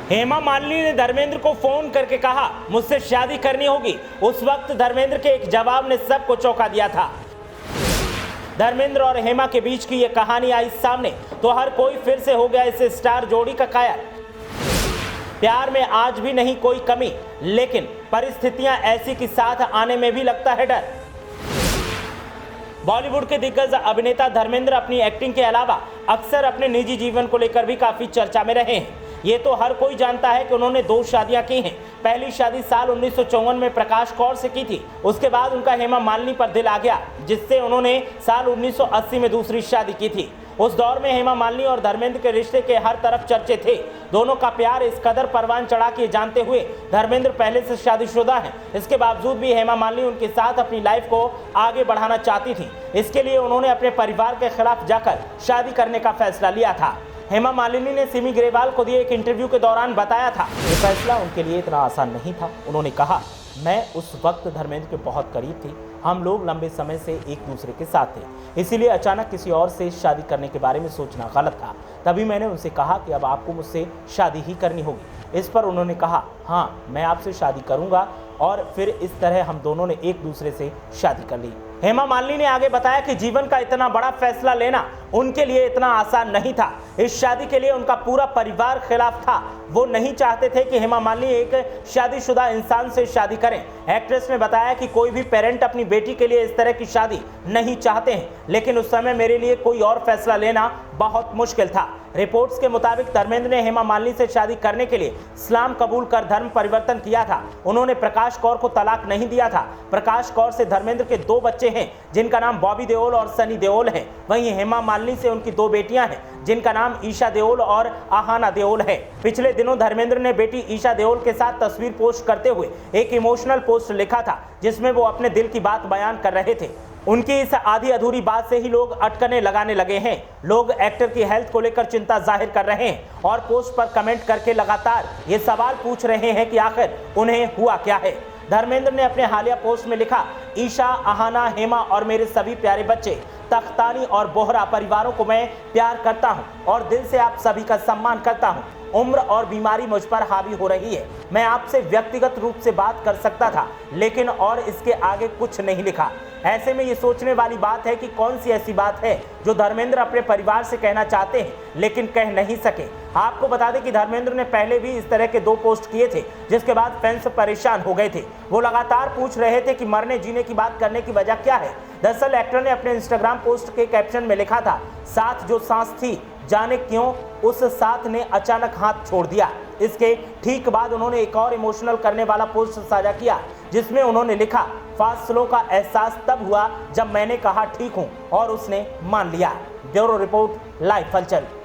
हेमा मालिनी ने धर्मेंद्र को फोन करके कहा मुझसे शादी करनी होगी। उस वक्त धर्मेंद्र के एक जवाब ने सबको चौंका दिया था। धर्मेंद्र और हेमा के बीच की यह कहानी आई सामने तो हर कोई फिर से हो गया इस स्टार जोड़ी का कायल। प्यार में आज भी नहीं कोई कमी, लेकिन परिस्थितियां ऐसी कि साथ आने में भी लगता है डर। बॉलीवुड के दिग्गज अभिनेता धर्मेंद्र अपनी एक्टिंग के अलावा अक्सर अपने निजी जीवन को लेकर भी काफी चर्चा में रहे हैं। ये तो हर कोई जानता है कि उन्होंने 2 शादियां की हैं। पहली शादी साल 1954 में प्रकाश कौर से की थी। उसके बाद उनका हेमा मालिनी पर दिल आ गया, जिससे उन्होंने साल 1980 में दूसरी शादी की थी। उस दौर में हेमा मालिनी और धर्मेंद्र के रिश्ते के हर तरफ चर्चे थे। दोनों का प्यार इस कदर परवान चढ़ा के जानते हुए धर्मेंद्र पहले से शादीशुदा हैं। इसके बावजूद भी हेमा मालिनी उनके साथ अपनी लाइफ को आगे बढ़ाना चाहती थी। इसके लिए उन्होंने अपने परिवार के खिलाफ जाकर शादी करने का फैसला लिया था। हेमा मालिनी ने सिमी ग्रेवाल को दिए एक इंटरव्यू के दौरान बताया था ये फैसला उनके लिए इतना आसान नहीं था। उन्होंने कहा, मैं उस वक्त धर्मेंद्र के बहुत करीब थी। हम लोग लंबे समय से एक दूसरे के साथ थे, इसीलिए अचानक किसी और से शादी करने के बारे में सोचना गलत था। तभी मैंने उनसे कहा कि अब आपको मुझसे शादी ही करनी होगी। इस पर उन्होंने कहा, हाँ मैं आपसे शादी करूंगा, और फिर इस तरह हम दोनों ने एक दूसरे से शादी कर ली। हेमा मालिनी ने आगे बताया कि जीवन का इतना बड़ा फैसला लेना उनके लिए इतना आसान नहीं था। इस शादी के लिए उनका पूरा परिवार खिलाफ था। वो नहीं चाहते थे कि हेमा मालिनी एक शादीशुदा इंसान से शादी करें। एक्ट्रेस ने बताया कि कोई भी पेरेंट अपनी बेटी के लिए इस तरह की शादी नहीं चाहते हैं, लेकिन उस समय मेरे लिए कोई और फैसला लेना बहुत मुश्किल था। रिपोर्ट्स के मुताबिक धर्मेंद्र ने हेमा मालिनी से शादी करने के लिए इस्लाम कबूल कर धर्म परिवर्तन किया था। उन्होंने प्रकाश कौर को तलाक नहीं दिया था। प्रकाश कौर से धर्मेंद्र के 2 बच्चे हैं, जिनका नाम बॉबी देओल और सनी देओल है। वहीं हेमा मालिनी से उनकी 2 बेटियां हैं, जिनका नाम ईशा देओल और आहाना देओल है। पिछले दिनों धर्मेंद्र ने बेटी ईशा देओल के साथ तस्वीर पोस्ट करते हुए एक इमोशनल पोस्ट लिखा था, जिसमें वो अपने दिल की बात बयान कर रहे थे। उनकी इस आधी अधूरी बात से ही लोग अटकने लगाने लगे हैं। लोग एक्टर की हेल्थ को लेकर चिंता जाहिर कर रहे हैं और पोस्ट पर कमेंट करके लगातार ये सवाल पूछ रहे हैं कि आखिर उन्हें हुआ क्या है। धर्मेंद्र ने अपने हालिया पोस्ट में लिखा, ईशा, आहाना, हेमा और मेरे सभी प्यारे बच्चे, तख्तानी और बोहरा परिवारों को मैं प्यार करता हूं और दिल से आप सभी का सम्मान करता हूं। उम्र और बीमारी मुझ पर हावी हो रही है। मैं आपसे व्यक्तिगत रूप से बात कर सकता था, लेकिन और इसके आगे कुछ नहीं लिखा। ऐसे में ये सोचने वाली बात है कि कौन सी ऐसी बात है जो धर्मेंद्र अपने परिवार से कहना चाहते हैं लेकिन कह नहीं सके। आपको बता दें कि धर्मेंद्र ने पहले भी इस तरह के 2 पोस्ट किए थे, जिसके बाद फैंस परेशान हो गए थे। वो लगातार पूछ रहे थे कि मरने जीने की बात करने की वजह क्या है। दरअसल एक्टर ने अपने इंस्टाग्राम पोस्ट के कैप्शन में लिखा था, साथ जो सांस थी जाने क्यों उस साथ ने अचानक हाथ छोड़ दिया। इसके ठीक बाद उन्होंने एक और इमोशनल करने वाला पोस्ट साझा किया, जिसमें उन्होंने लिखा, फासलों का एहसास तब हुआ जब मैंने कहा ठीक हूं और उसने मान लिया। ब्यूरो रिपोर्ट, लाइव हलचल।